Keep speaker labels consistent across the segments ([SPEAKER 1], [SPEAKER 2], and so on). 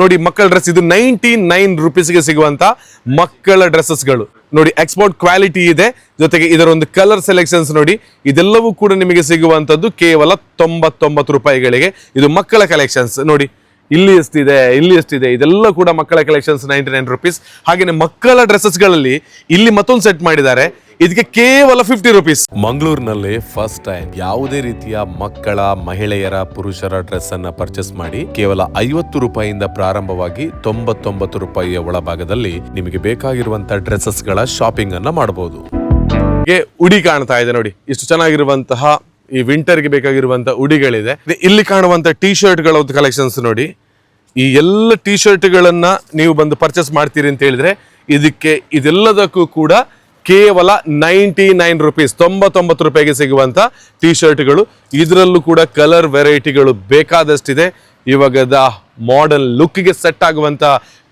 [SPEAKER 1] ನೋಡಿ ಮಕ್ಕಳ ಡ್ರೆಸ್ ಇದು 99 ರುಪೀಸ್ಗೆ ಸಿಗುವಂತ ಮಕ್ಕಳ ಡ್ರೆಸ್ಸಸ್ಗಳು ನೋಡಿ. ಎಕ್ಸ್ಪೋರ್ಟ್ ಕ್ವಾಲಿಟಿ ಇದೆ, ಜೊತೆಗೆ ಇದರ ಒಂದು ಕಲರ್ ಸೆಲೆಕ್ಷನ್ಸ್ ನೋಡಿ. ಇದೆಲ್ಲವೂ ಕೂಡ ನಿಮಗೆ ಸಿಗುವಂತದ್ದು ಕೇವಲ 99 ರೂಪಾಯಿಗಳಿಗೆ. ಇದು ಮಕ್ಕಳ ಕಲೆಕ್ಷನ್ಸ್ ನೋಡಿ. ಇಲ್ಲಿ ಎಷ್ಟಿದೆ ಇದೆಲ್ಲ ಕೂಡ ಮಕ್ಕಳ ಕಲೆಕ್ಷನ್ಸ್ 99 ರುಪೀಸ್. ಹಾಗೇನೆ ಮಕ್ಕಳ ಡ್ರೆಸ್ಸಸ್ಗಳಲ್ಲಿ ಇಲ್ಲಿ ಮತ್ತೊಂದು ಸೆಟ್ ಮಾಡಿದ್ದಾರೆ, ಇದಕ್ಕೆ ಕೇವಲ 50 ರುಪೀಸ್. ಮಂಗಳೂರಿನಲ್ಲಿ ಫಸ್ಟ್ ಟೈಮ್ ಯಾವುದೇ ರೀತಿಯ ಮಕ್ಕಳ, ಮಹಿಳೆಯರ, ಪುರುಷರ ಡ್ರೆಸ್ ಅನ್ನ ಪರ್ಚೇಸ್ ಮಾಡಿ ಕೇವಲ 50 ರೂಪಾಯಿಯಿಂದ ಪ್ರಾರಂಭವಾಗಿ 99 ರೂಪಾಯಿಯ ಒಳಭಾಗದಲ್ಲಿ ನಿಮಗೆ ಬೇಕಾಗಿರುವಂತಹ ಡ್ರೆಸ್ಸಸ್ ಗಳ ಶಾಪಿಂಗ್ ಅನ್ನ ಮಾಡಬಹುದು. ಉಡಿ ಕಾಣ್ತಾ ಇದೆ ನೋಡಿ, ಇಷ್ಟು ಚೆನ್ನಾಗಿರುವಂತಹ ಈ ವಿಂಟರ್ಗೆ ಬೇಕಾಗಿರುವಂತಹ ಉಡಿಗಳಿದೆ. ಇಲ್ಲಿ ಕಾಣುವಂತ ಟೀ ಶರ್ಟ್ಗಳ ಒಂದು ಕಲೆಕ್ಷನ್ಸ್ ನೋಡಿ. ಈ ಎಲ್ಲ ಟೀ ಶರ್ಟ್ಗಳನ್ನ ನೀವು ಬಂದು ಪರ್ಚೇಸ್ ಮಾಡ್ತೀರಿ ಅಂತ ಹೇಳಿದ್ರೆ ಇದೆಲ್ಲದಕ್ಕೂ ಕೂಡ ಕೇವಲ 99 ರುಪೀಸ್, 99 ರೂಪಾಯಿಗೆ ಸಿಗುವಂತ ಟೀ ಶರ್ಟ್ಗಳು. ಇದರಲ್ಲೂ ಕೂಡ ಕಲರ್ ವೆರೈಟಿಗಳು ಬೇಕಾದಷ್ಟಿದೆ. ಇವಾಗದ ಮಾಡರ್ನ್ ಲುಕ್ಗೆ ಸೆಟ್ ಆಗುವಂತ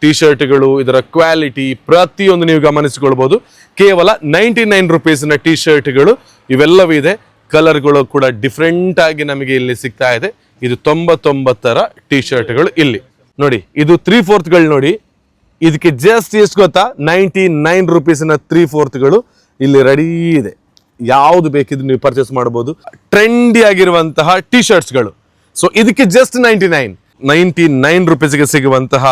[SPEAKER 1] ಟೀ ಶರ್ಟ್ಗಳು, ಇದರ ಕ್ವಾಲಿಟಿ ಪ್ರತಿಯೊಂದು ನೀವು ಗಮನಿಸಿಕೊಳ್ಬಹುದು. ಕೇವಲ 99 ರುಪೀಸ್ನ ಟೀ ಶರ್ಟ್ಗಳು ಇವೆಲ್ಲವೂ ಇದೆ. ಕಲರ್ಗಳು ಕೂಡ ಡಿಫ್ರೆಂಟ್ ಆಗಿ ನಮಗೆ ಇಲ್ಲಿ ಸಿಗ್ತಾ ಇದೆ. ಇದು 99ರ ಟೀ ಶರ್ಟ್ಗಳು ಇಲ್ಲಿ ನೋಡಿ. ಇದು 3/4ಗಳು ನೋಡಿ. ಇದಕ್ಕೆ ಜಸ್ಟ್ ಎಷ್ಟು ಗೊತ್ತಾ, 99 ರುಪೀಸ್ನ 3/4ಗಳು ಇಲ್ಲಿ ರೆಡಿ ಇದೆ. ಯಾವುದು ಬೇಕಿದ್ರು ನೀವು ಪರ್ಚೇಸ್ ಮಾಡಬಹುದು. ಟ್ರೆಂಡಿ ಆಗಿರುವಂತಹ ಟೀ ಶರ್ಟ್ಸ್ಗಳು. ಸೊ ಇದಕ್ಕೆ ಜಸ್ಟ್ 99 ರುಪೀಸ್ಗೆ ಸಿಗುವಂತಹ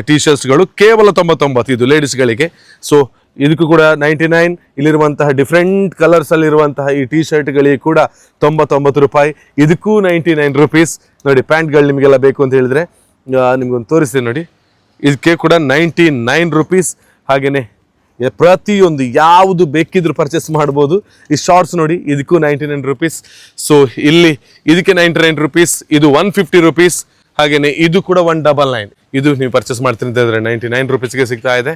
[SPEAKER 1] ಟೀ ಶರ್ಟ್ಸ್ಗಳು ಕೇವಲ 99. ಇದು ಲೇಡೀಸ್ಗಳಿಗೆ. ಸೊ ಇದಕ್ಕೂ ಕೂಡ 99. ಇಲ್ಲಿರುವಂತಹ ಡಿಫ್ರೆಂಟ್ ಕಲರ್ಸ್ ಅಲ್ಲಿರುವಂತಹ ಈ ಟೀ ಶರ್ಟ್ಗಳಿಗೆ ಕೂಡ 99 ರೂಪಾಯಿ. ಇದಕ್ಕೂ 99 ರುಪೀಸ್ ನೋಡಿ. ಪ್ಯಾಂಟ್ಗಳು ನಿಮಗೆಲ್ಲ ಬೇಕು ಅಂತ ಹೇಳಿದ್ರೆ ನಿಮ್ಗೊಂದು ತೋರಿಸ್ತೀನಿ ನೋಡಿ. ಇದಕ್ಕೆ ಕೂಡ 99 ರುಪೀಸ್. ಹಾಗೇನೆ ಪ್ರತಿಯೊಂದು ಯಾವುದು ಬೇಕಿದ್ರು ಪರ್ಚೇಸ್ ಮಾಡ್ಬೋದು. ಈ ಶಾರ್ಟ್ಸ್ ನೋಡಿ, ಇದಕ್ಕೂ 99 ರುಪೀಸ್. ಸೊ ಇಲ್ಲಿ ಇದಕ್ಕೆ 99 ರುಪೀಸ್. ಇದು 150 ರುಪೀಸ್. ಹಾಗೇನೆ ಇದು ಕೂಡ 199. ಇದು ನೀವು ಪರ್ಚೇಸ್ ಮಾಡ್ತೀನಿ ಅಂತ ಹೇಳಿದ್ರೆ 99 ರುಪೀಸ್ಗೆ ಸಿಗ್ತಾ ಇದೆ.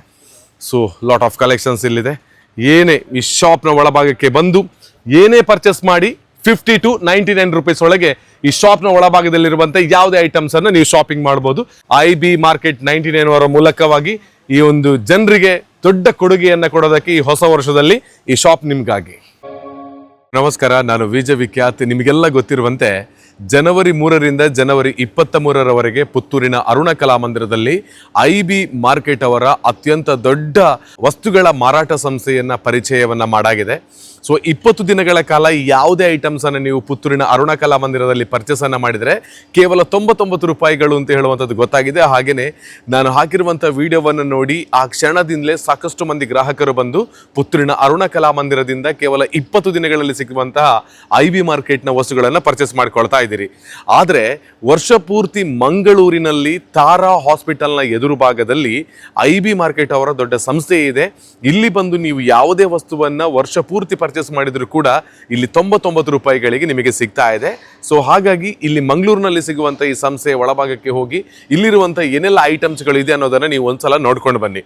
[SPEAKER 1] ಸೊ ಲಾಟ್ ಆಫ್ ಕಲೆಕ್ಷನ್ಸ್ ಇಲ್ಲಿದೆ. ಏನೇ ಈ ಶಾಪ್ನ ಒಳಭಾಗಕ್ಕೆ ಬಂದು ಏನೇ ಪರ್ಚೇಸ್ ಮಾಡಿ 50 to 99 ರುಪೀಸ್ ಒಳಗೆ ಈ ಶಾಪ್ನ ಒಳಭಾಗದಲ್ಲಿರುವಂಥ ಯಾವುದೇ ಐಟಮ್ಸ್ ಅನ್ನು ನೀವು ಶಾಪಿಂಗ್ ಮಾಡ್ಬೋದು. IB ಮಾರ್ಕೆಟ್ 99 ಅವರ ಮೂಲಕವಾಗಿ ಈ ಒಂದು ಜನರಿಗೆ ದೊಡ್ಡ ಕೊಡುಗೆಯನ್ನು ಕೊಡೋದಕ್ಕೆ ಈ ಹೊಸ ವರ್ಷದಲ್ಲಿ ಈ ಶಾಪ್ ನಿಮ್ಗಾಗಿ. ನಮಸ್ಕಾರ, ನಾನು ವಿಜಯ್ ವಿಖ್ಯಾತ್. ನಿಮಗೆಲ್ಲ ಗೊತ್ತಿರುವಂತೆ ಜನವರಿ 3ರಿಂದ ಜನವರಿ 23ರವರೆಗೆ ಪುತ್ತೂರಿನ ಅರುಣ ಕಲಾಮಂದಿರದಲ್ಲಿ IB ಮಾರ್ಕೆಟ್ ಅವರ ಅತ್ಯಂತ ದೊಡ್ಡ ವಸ್ತುಗಳ ಮಾರಾಟ ಸಂಸ್ಥೆಯನ್ನ ಪರಿಚಯವನ್ನ ಮಾಡಾಗಿದೆ. ಸೊ 20 ದಿನಗಳ ಕಾಲ ಯಾವುದೇ ಐಟಮ್ಸ್ ಅನ್ನು ನೀವು ಪುತ್ತೂರಿನ ಅರುಣ ಕಲಾಮಂದಿರದಲ್ಲಿ ಪರ್ಚೇಸ್ ಅನ್ನ ಮಾಡಿದರೆ ಕೇವಲ 99 ರೂಪಾಯಿಗಳು ಅಂತ ಹೇಳುವಂಥದ್ದು ಗೊತ್ತಾಗಿದೆ. ಹಾಗೆಯೇ ನಾನು ಹಾಕಿರುವಂಥ ವಿಡಿಯೋವನ್ನು ನೋಡಿ ಆ ಕ್ಷಣದಿಂದಲೇ ಸಾಕಷ್ಟು ಮಂದಿ ಗ್ರಾಹಕರು ಬಂದು ಪುತ್ತೂರಿನ ಅರುಣ ಕಲಾಮಂದಿರದಿಂದ ಕೇವಲ 20 ದಿನಗಳಲ್ಲಿ ಸಿಗುವಂತಹ IB ಮಾರ್ಕೆಟ್ನ ವಸ್ತುಗಳನ್ನು ಪರ್ಚೇಸ್ ಮಾಡ್ಕೊಳ್ತಾ ಇದ್ದೀರಿ. ಆದರೆ ವರ್ಷ ಪೂರ್ತಿ ಮಂಗಳೂರಿನಲ್ಲಿ ತಾರಾ ಹಾಸ್ಪಿಟಲ್ನ ಎದುರು ಭಾಗದಲ್ಲಿ IB ಮಾರ್ಕೆಟ್ ಅವರ ದೊಡ್ಡ ಸಂಸ್ಥೆ ಇದೆ. ಇಲ್ಲಿ ಬಂದು ನೀವು ಯಾವುದೇ ವಸ್ತುವನ್ನು ವರ್ಷ ಪೂರ್ತಿ ಪರ್ಚೇಸ್ ಮಾಡಿದ್ರು ಕೂಡ ಇಲ್ಲಿ 99 ರೂಪಾಯಿಗಳಿಗೆ ನಿಮಗೆ ಸಿಗ್ತಾ ಇದೆ. ಸೊ ಹಾಗಾಗಿ ಇಲ್ಲಿ ಮಂಗಳೂರಿನಲ್ಲಿ ಸಿಗುವಂತ ಈ ಸಂಸ್ಥೆಯ ಒಳಭಾಗಕ್ಕೆ ಹೋಗಿ ಇಲ್ಲಿರುವಂತ ಏನೆಲ್ಲ ಐಟಮ್ಸ್ಗಳು ಇದೆ ಅನ್ನೋದನ್ನ ನೀವು ಒಂದ್ಸಲ ನೋಡ್ಕೊಂಡು ಬನ್ನಿ.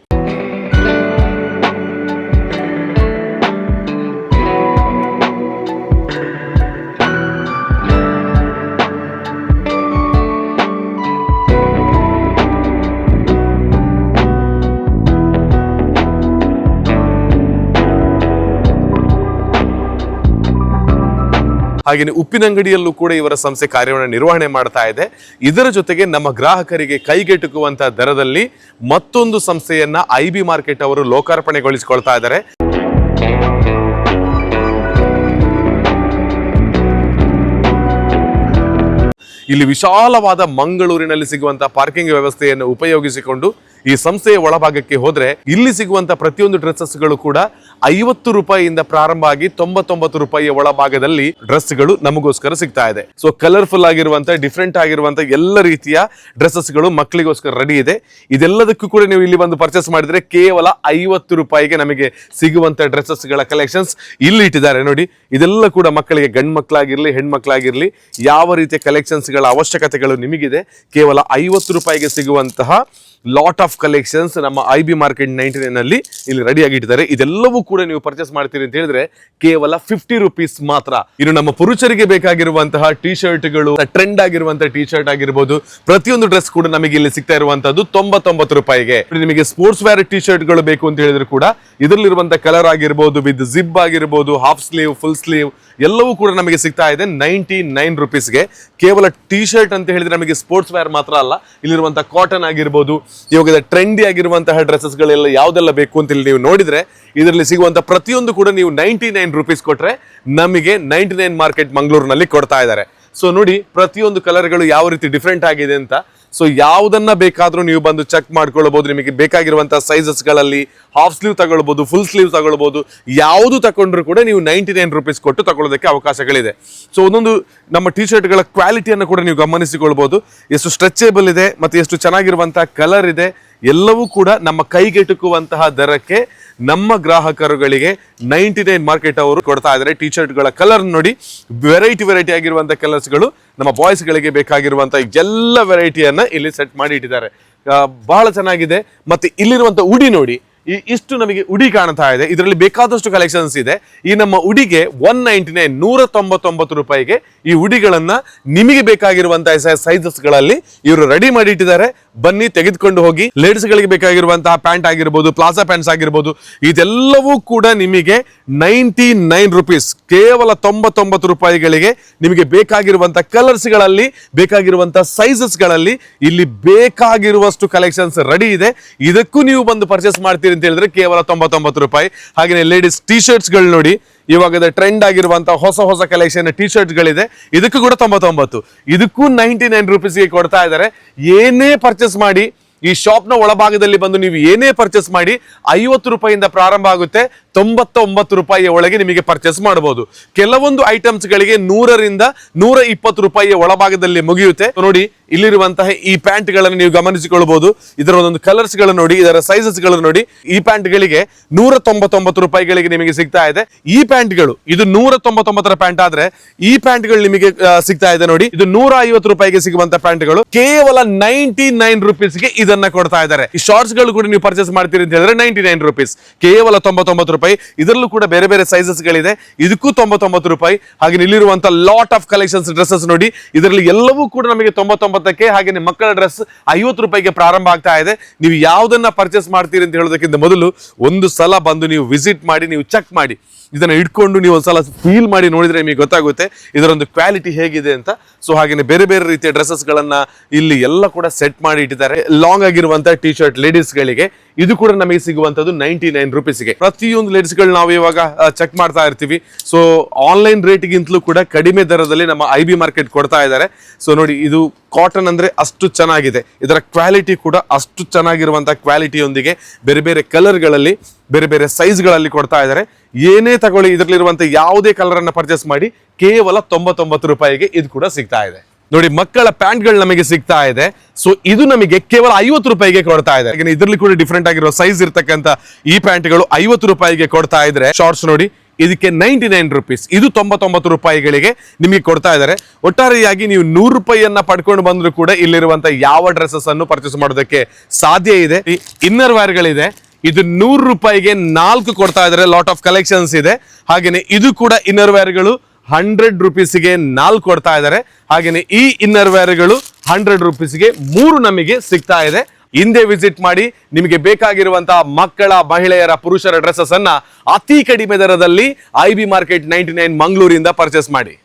[SPEAKER 1] ಹಾಗೆಯೇ ಉಪ್ಪಿನಂಗಡಿಯಲ್ಲೂ ಕೂಡ ಇವರ ಸಂಸ್ಥೆ ಕಾರ್ಯವನ್ನು ನಿರ್ವಹಣೆ ಮಾಡ್ತಾ ಇದೆ. ಇದರ ಜೊತೆಗೆ ನಮ್ಮ ಗ್ರಾಹಕರಿಗೆ ಕೈಗೆಟುಕುವಂತಹ ದರದಲ್ಲಿ ಮತ್ತೊಂದು ಸಂಸ್ಥೆಯನ್ನ IB ಮಾರ್ಕೆಟ್ ಅವರು ಲೋಕಾರ್ಪಣೆಗೊಳಿಸಿಕೊಳ್ತಾ ಇದ್ದಾರೆ. ಇಲ್ಲಿ ವಿಶಾಲವಾದ ಮಂಗಳೂರಿನಲ್ಲಿ ಸಿಗುವಂತಹ ಪಾರ್ಕಿಂಗ್ ವ್ಯವಸ್ಥೆಯನ್ನು ಉಪಯೋಗಿಸಿಕೊಂಡು ಈ ಸಂಸ್ಥೆಯ ಒಳಭಾಗಕ್ಕೆ ಹೋದ್ರೆ ಇಲ್ಲಿ ಸಿಗುವಂತ ಪ್ರತಿಯೊಂದು ಡ್ರೆಸ್ಸಸ್ಗಳು ಕೂಡ 50 ರೂಪಾಯಿಯಿಂದ ಪ್ರಾರಂಭ ಆಗಿ 99 ರೂಪಾಯಿಯ ಒಳಭಾಗದಲ್ಲಿ ಡ್ರೆಸ್ಗಳು ನಮಗೋಸ್ಕರ ಸಿಗ್ತಾ ಇದೆ. ಸೊ ಕಲರ್ಫುಲ್ ಆಗಿರುವಂತ ಡಿಫ್ರೆಂಟ್ ಆಗಿರುವಂತ ಎಲ್ಲ ರೀತಿಯ ಡ್ರೆಸ್ಸಸ್ಗಳು ಮಕ್ಕಳಿಗೋಸ್ಕರ ರೆಡಿ ಇದೆ. ಇದೆಲ್ಲದಕ್ಕೂ ಕೂಡ ನೀವು ಇಲ್ಲಿ ಬಂದು ಪರ್ಚೇಸ್ ಮಾಡಿದ್ರೆ ಕೇವಲ 50 ರೂಪಾಯಿಗೆ ನಮಗೆ ಸಿಗುವಂತ ಡ್ರೆಸ್ಸಸ್ಗಳ ಕಲೆಕ್ಷನ್ಸ್ ಇಲ್ಲಿ ಇಟ್ಟಿದ್ದಾರೆ ನೋಡಿ. ಇದೆಲ್ಲ ಕೂಡ ಮಕ್ಕಳಿಗೆ ಗಂಡು ಮಕ್ಕಳಾಗಿರ್ಲಿ ಹೆಣ್ಮಕ್ಳಾಗಿರ್ಲಿ ಯಾವ ರೀತಿಯ ಕಲೆಕ್ಷನ್ಸ್ ಗಳ ಅವಶ್ಯಕತೆಗಳು ನಿಮಗಿದೆ ಕೇವಲ 50 ರೂಪಾಯಿಗೆ ಸಿಗುವಂತಹ ಲಾಟ್ ಆಫ್ ಕಲೆಕ್ಷನ್ಸ್ ನಮ್ಮ IB ಮಾರ್ಕೆಟ್ 99 ಅಲ್ಲಿ ಇಲ್ಲಿ ರೆಡಿ ಆಗಿಟ್ಟಿದ್ದಾರೆ. ಇದೆಲ್ಲವೂ ಕೂಡ ನೀವು ಪರ್ಚೇಸ್ ಮಾಡ್ತೀರಿ ಅಂತ ಹೇಳಿದ್ರೆ ಕೇವಲ 50 ರುಪೀಸ್ ಮಾತ್ರ. ಇನ್ನು ನಮ್ಮ ಪುರುಷರಿಗೆ ಬೇಕಾಗಿರುವಂತಹ ಟಿ ಶರ್ಟ್ಗಳು, ಟ್ರೆಂಡ್ ಆಗಿರುವಂತಹ ಟಿ ಶರ್ಟ್ ಆಗಿರ್ಬೋದು, ಪ್ರತಿಯೊಂದು ಡ್ರೆಸ್ ಕೂಡ ನಮಗೆ ಇಲ್ಲಿ ಸಿಗ್ತಾ ಇರುವಂತದ್ದು 99 ರೂಪಾಯಿಗೆ. ನಿಮಗೆ ಸ್ಪೋರ್ಟ್ಸ್ ವೇರ್ ಟಿ ಶರ್ಟ್ಗಳು ಬೇಕು ಅಂತ ಹೇಳಿದ್ರು ಕೂಡ ಇದರಲ್ಲಿರುವಂತಹ ಕಲರ್ ಆಗಿರ್ಬೋದು, ವಿತ್ ಜಿಬ್ ಆಗಿರ್ಬೋದು, ಹಾಫ್ ಸ್ಲೀವ್, ಫುಲ್ ಸ್ಲೀವ್ ಎಲ್ಲವೂ ಕೂಡ ನಮಗೆ ಸಿಗ್ತಾ ಇದೆ 99 ರುಪೀಸ್ಗೆ. ಕೇವಲ ಟಿ ಶರ್ಟ್ ಅಂತ ಹೇಳಿದ್ರೆ ನಮಗೆ ಸ್ಪೋರ್ಟ್ಸ್ ವೇರ್ ಮಾತ್ರ ಅಲ್ಲ, ಇಲ್ಲಿರುವಂತಹ ಕಾಟನ್ ಆಗಿರ್ಬೋದು, ಇವಾಗ ಟ್ರೆಂಡಿ ಆಗಿರುವಂತಹ ಡ್ರೆಸ್ಸಸ್ ಗಳೆಲ್ಲ ಯಾವ್ದೆಲ್ಲ ಬೇಕು ಅಂತ ಇಲ್ಲಿ ನೀವು ನೋಡಿದ್ರೆ ಇದರಲ್ಲಿ ಸಿಗುವಂತ ಪ್ರತಿಯೊಂದು ಕೂಡ ನೀವು 99 ರೂಪೀಸ್ ಕೊಟ್ರೆ ನಮಗೆ 99 ಮಾರ್ಕೆಟ್ ಮಂಗಳೂರಿನಲ್ಲಿ ಕೊಡ್ತಾ ಇದ್ದಾರೆ. ಸೊ ನೋಡಿ ಪ್ರತಿಯೊಂದು ಕಲರ್ಗಳು ಯಾವ ರೀತಿ ಡಿಫ್ರೆಂಟ್ ಆಗಿದೆ ಅಂತ. ಸೊ ಯಾವುದನ್ನ ಬೇಕಾದ್ರೂ ನೀವು ಬಂದು ಚೆಕ್ ಮಾಡ್ಕೊಳ್ಬಹುದು. ನಿಮಗೆ ಬೇಕಾಗಿರುವಂತಹ ಸೈಜಸ್ ಗಳಲ್ಲಿ ಹಾಫ್ ಸ್ಲೀವ್ ತಗೊಳ್ಬಹುದು, ಫುಲ್ ಸ್ಲೀವ್ ತಗೊಳ್ಬಹುದು, ಯಾವುದು ತಗೊಂಡ್ರು ಕೂಡ ನೀವು 99 ರೂಪೀಸ್ ಕೊಟ್ಟು ತಗೊಳ್ಳೋದಕ್ಕೆ ಅವಕಾಶಗಳಿದೆ. ಸೊ ಒಂದೊಂದು ನಮ್ಮ ಟಿ ಶರ್ಟ್ಗಳ ಕ್ವಾಲಿಟಿಯನ್ನು ಕೂಡ ನೀವು ಗಮನಿಸಿಕೊಳ್ಬಹುದು. ಎಷ್ಟು ಸ್ಟ್ರೆಚೇಬಲ್ ಇದೆ ಮತ್ತೆ ಎಷ್ಟು ಚೆನ್ನಾಗಿರುವಂತಹ ಕಲರ್ ಇದೆ, ಎಲ್ಲವೂ ಕೂಡ ನಮ್ಮ ಕೈಗೆಟುಕುವಂತಹ ದರಕ್ಕೆ ನಮ್ಮ ಗ್ರಾಹಕರುಗಳಿಗೆ 99 ಮಾರ್ಕೆಟ್ ಅವರು ಕೊಡ್ತಾ ಇದ್ದಾರೆ. ಟಿ ಶರ್ಟ್ಗಳ ಕಲರ್ ನೋಡಿ, ವೆರೈಟಿ ಆಗಿರುವಂತಹ ಕಲರ್ಸ್ಗಳು ನಮ್ಮ ಬಾಯ್ಸ್ಗಳಿಗೆ ಬೇಕಾಗಿರುವಂತಹ ಎಲ್ಲ ವೆರೈಟಿಯನ್ನ ಇಲ್ಲಿ ಸೆಟ್ ಮಾಡಿ ಇಟ್ಟಿದ್ದಾರೆ. ಬಹಳ ಚೆನ್ನಾಗಿದೆ. ಮತ್ತೆ ಇಲ್ಲಿರುವಂತಹ ಉಡಿ ನೋಡಿ, ಇಷ್ಟು ನಮಗೆ ಉಡಿ ಕಾಣ್ತಾ ಇದೆ. ಇದರಲ್ಲಿ ಬೇಕಾದಷ್ಟು ಕಲೆಕ್ಷನ್ಸ್ ಇದೆ. ಈ ನಮ್ಮ ಉಡಿಗೆ 199 ರೂಪಾಯಿಗೆ ಈ ಉಡಿಗಳನ್ನ ನಿಮಗೆ ಬೇಕಾಗಿರುವಂತಹ ಸೈಜಸ್ ಗಳಲ್ಲಿ ಇವರು ರೆಡಿ ಮಾಡಿ ಇಟ್ಟಿದ್ದಾರೆ. ಬನ್ನಿ ತೆಗೆದುಕೊಂಡು ಹೋಗಿ. ಲೇಡೀಸ್ ಗಳಿಗೆ ಬೇಕಾಗಿರುವಂತಹ ಪ್ಯಾಂಟ್ ಆಗಿರ್ಬೋದು, ಪ್ಲಾಜಾ ಪ್ಯಾಂಟ್ಸ್ ಆಗಿರ್ಬೋದು, ಇದೆಲ್ಲವೂ ಕೂಡ ನಿಮಗೆ 99 ರೂಪೀಸ್, ಕೇವಲ 99 ರೂಪಾಯಿಗಳಿಗೆ ನಿಮಗೆ ಬೇಕಾಗಿರುವಂತಹ ಕಲರ್ಸ್ ಗಳಲ್ಲಿ, ಬೇಕಾಗಿರುವಂತಹ ಸೈಜಸ್ ಗಳಲ್ಲಿ ಇಲ್ಲಿ ಬೇಕಾಗಿರುವಷ್ಟು ಕಲೆಕ್ಷನ್ಸ್ ರೆಡಿ ಇದೆ. ಇದಕ್ಕೂ ನೀವು ಬಂದು ಪರ್ಚೇಸ್ ಮಾಡ್ತೀರಿ ಅಂತ ಹೇಳಿದ್ರೆ ಕೇವಲ 99 ರೂಪಾಯಿ. ಹಾಗೆ ಲೇಡೀಸ್ ಟಿ ಶರ್ಟ್ಸ್ ಗಳು ನೋಡಿ, ಇವಾಗ ಟ್ರೆಂಡ್ ಆಗಿರುವಂತಹ ಹೊಸ ಕಲೆಕ್ಷನ್ ಟಿ ಶರ್ಟ್ ಗಳಿದೆ. ಇದಕ್ಕೂ ಕೂಡ 99, ಇದಕ್ಕೂ 99 ರೂಪೀಸ್ಗೆ ಕೊಡ್ತಾ ಇದ್ದಾರೆ. ಏನೇ ಪರ್ಚೇಸ್ ಮಾಡಿ ಈ ಶಾಪ್ ನ ಒಳಭಾಗದಲ್ಲಿ ಬಂದು ನೀವು ಏನೇ ಪರ್ಚೇಸ್ ಮಾಡಿ 50 ರೂಪಾಯಿಯಿಂದ ಪ್ರಾರಂಭ ಆಗುತ್ತೆ, 99 ರೂಪಾಯಿಯ ಒಳಗೆ ನಿಮಗೆ ಪರ್ಚೇಸ್ ಮಾಡಬಹುದು. ಕೆಲವೊಂದು ಐಟಮ್ಸ್ ಗಳಿಗೆ 100 ರಿಂದ 120 ರೂಪಾಯಿಯ ಒಳಭಾಗದಲ್ಲಿ ಮುಗಿಯುತ್ತೆ. ನೋಡಿ ಇಲ್ಲಿರುವಂತಹ ಈ ಪ್ಯಾಂಟ್ ಗಳನ್ನು ನೀವು ಗಮನಿಸಿಕೊಳ್ಳಬಹುದು. ಇದರ ಒಂದೊಂದು ಕಲರ್ಸ್ ಗಳು ನೋಡಿ, ಇದರ ಸೈಜಸ್ ಗಳು ನೋಡಿ. ಈ ಪ್ಯಾಂಟ್ ಗಳಿಗೆ 199 ರೂಪಾಯಿಗಳಿಗೆ ನಿಮಗೆ ಸಿಗ್ತಾ ಇದೆ. ಈ ಪ್ಯಾಂಟ್ ಗಳು ಇದು 199 ಪ್ಯಾಂಟ್ ಆದ್ರೆ ಈ ಪ್ಯಾಂಟ್ ಗಳು ನಿಮಗೆ ಸಿಗ್ತಾ ಇದೆ ನೋಡಿ, ಇದು 150 ರೂಪಾಯಿಗೆ ಸಿಗುವಂತ ಪ್ಯಾಂಟ್ ಗಳು ಕೇವಲ 99 ರೂಪೀಸ್ಗೆ ಇದನ್ನ ಕೊಡ್ತಾ ಇದ್ದಾರೆ. ಈ ಶಾರ್ಟ್ಸ್ ಗಳು ಕೂಡ ನೀವು ಪರ್ಚೇಸ್ ಮಾಡ್ತೀರಿ ಅಂತ ಹೇಳಿದ್ರೆ 99 ರೂಪೀಸ್, ಕೇವಲ 99 ರೂಪಾಯಿ. ಇದರಲ್ಲೂ ಕೂಡ ಬೇರೆ ಸೈಜಸ್ ಗಳಿದೆ, ಇದಕ್ಕೂ 99 ರೂಪಾಯಿ. ಹಾಗೆ ಇಲ್ಲಿರುವಂತಹ ಲಾಟ್ ಆಫ್ ಕಲೆಕ್ಷನ್ಸ್ ಡ್ರೆಸ್ಸಸ್ ನೋಡಿ, ಇದರಲ್ಲಿ ಎಲ್ಲವೂ ಕೂಡ ನಮಗೆ 99ಕ್ಕೆ, ಹಾಗೆ ಮಕ್ಕಳ ಡ್ರೆಸ್ 50 ರೂಪಾಯಿಗೆ ಪ್ರಾರಂಭ ಆಗ್ತಾ ಇದೆ. ನೀವು ಯಾವ್ದನ್ನ ಪರ್ಚೇಸ್ ಮಾಡ್ತೀರಿ ಅಂತ ಹೇಳೋದಕ್ಕಿಂತ ಮೊದಲು ಒಂದು ಸಲ ಬಂದು ನೀವು ವಿಸಿಟ್ ಮಾಡಿ, ನೀವು ಚೆಕ್ ಮಾಡಿ, ಇದನ್ನ ಇಟ್ಕೊಂಡು ನೀವು ಒಂದ್ಸಲ ಫೀಲ್ ಮಾಡಿ ನೋಡಿದ್ರೆ ನಿಮಗೆ ಗೊತ್ತಾಗುತ್ತೆ ಇದರೊಂದು ಕ್ವಾಲಿಟಿ ಹೇಗಿದೆ ಅಂತ. ಸೊ ಹಾಗೆ ಬೇರೆ ರೀತಿಯ ಡ್ರೆಸ್ಸಸ್ ಗಳನ್ನ ಇಲ್ಲಿ ಎಲ್ಲ ಕೂಡ ಸೆಟ್ ಮಾಡಿ ಇಟ್ಟಿದ್ದಾರೆ. ಲಾಂಗ್ ಆಗಿರುವಂತಹ ಟಿ ಶರ್ಟ್ ಲೇಡೀಸ್ ಗಳಿಗೆ ಇದು ಕೂಡ ನಮಗೆ ಸಿಗುವಂತದ್ದು 99 ರೂಪೀಸ್ಗೆ. ಪ್ರತಿಯೊಂದು ಲೇಡೀಸ್ ಗಳು ನಾವು ಇವಾಗ ಚೆಕ್ ಮಾಡ್ತಾ ಇರ್ತೀವಿ. ಸೊ ಆನ್ಲೈನ್ ರೇಟ್ಗಿಂತಲೂ ಕೂಡ ಕಡಿಮೆ ದರದಲ್ಲಿ ನಮ್ಮ IB ಮಾರ್ಕೆಟ್ ಕೊಡ್ತಾ ಇದ್ದಾರೆ. ಸೊ ನೋಡಿ, ಇದು ಕಾಟನ್ ಅಂದ್ರೆ ಅಷ್ಟು ಚೆನ್ನಾಗಿದೆ, ಇದರ ಕ್ವಾಲಿಟಿ ಕೂಡ ಅಷ್ಟು ಚೆನ್ನಾಗಿರುವಂತಹ ಕ್ವಾಲಿಟಿಯೊಂದಿಗೆ ಬೇರೆ ಕಲರ್ ಗಳಲ್ಲಿ ಬೇರೆ ಸೈಜ್ ಗಳಲ್ಲಿ ಕೊಡ್ತಾ ಇದ್ದಾರೆ. ಏನೇ ತಗೊಳ್ಳಿ, ಇದರಲ್ಲಿರುವಂತಹ ಯಾವುದೇ ಕಲರ್ ಅನ್ನ ಪರ್ಚೇಸ್ ಮಾಡಿ ಕೇವಲ 99 ರೂಪಾಯಿಗೆ ಇದು ಕೂಡ ಸಿಗ್ತಾ ಇದೆ. ನೋಡಿ ಮಕ್ಕಳ ಪ್ಯಾಂಟ್ ಗಳು ನಮಗೆ ಸಿಗ್ತಾ ಇದೆ. ಸೊ ಇದು ನಮಗೆ ಕೇವಲ 50 ರೂಪಾಯಿಗೆ ಕೊಡ್ತಾ ಇದೆ. ಇದರಲ್ಲಿ ಕೂಡ ಡಿಫ್ರೆಂಟ್ ಆಗಿರೋ ಸೈಜ್ ಇರ್ತಕ್ಕಂಥ ಈ ಪ್ಯಾಂಟ್ ಗಳು 50 ರೂಪಾಯಿಗೆ ಕೊಡ್ತಾ ಇದ್ರೆ, ಶಾರ್ಟ್ಸ್ ನೋಡಿ ಇದಕ್ಕೆ 99 ರೂಪೀಸ್, ಇದು 99 ರೂಪಾಯಿಗಳಿಗೆ ನಿಮಗೆ ಕೊಡ್ತಾ ಇದ್ದಾರೆ. ಒಟ್ಟಾರೆಯಾಗಿ ನೀವು 100 ರೂಪಾಯಿಯನ್ನ ಪಡ್ಕೊಂಡು ಬಂದ್ರು ಕೂಡ ಇಲ್ಲಿರುವಂತಹ ಯಾವ ಡ್ರೆಸ್ಸಸ್ ಅನ್ನು ಪರ್ಚೇಸ್ ಮಾಡೋದಕ್ಕೆ ಸಾಧ್ಯ ಇದೆ. ಈ ಇನ್ನರ್ ವೇರ್ ಗಳಿದೆ, ಇದು 100 ರೂಪಾಯಿಗೆ 4 ಕೊಡ್ತಾ ಇದ್ದಾರೆ. ಲಾಟ್ ಆಫ್ ಕಲೆಕ್ಷನ್ಸ್ ಇದೆ. ಹಾಗೇನೆ ಇದು ಕೂಡ ಇನ್ನರ್ ವೇರ್ ಗಳು 100 ರೂಪೀಸ್ಗೆ 4 ಕೊಡ್ತಾ ಇದ್ದಾರೆ. ಹಾಗೇನೆ ಈ ಇನ್ನರ್ ವೇರ್ ಗಳು 100 ರೂಪೀಸ್ಗೆ 3 ನಮಗೆ ಸಿಗ್ತಾ ಇದೆ. ಹಿಂದೆ ವಿಸಿಟ್ ಮಾಡಿ, ನಿಮಗೆ ಬೇಕಾಗಿರುವಂತಹ ಮಕ್ಕಳ, ಮಹಿಳೆಯರ, ಪುರುಷರ ಡ್ರೆಸ್ಸಸ್ ಅನ್ನ ಅತಿ ಕಡಿಮೆ ದರದಲ್ಲಿ IB ಮಾರ್ಕೆಟ್ 99 ಮಂಗಳೂರಿಂದ ಪರ್ಚೇಸ್ ಮಾಡಿ.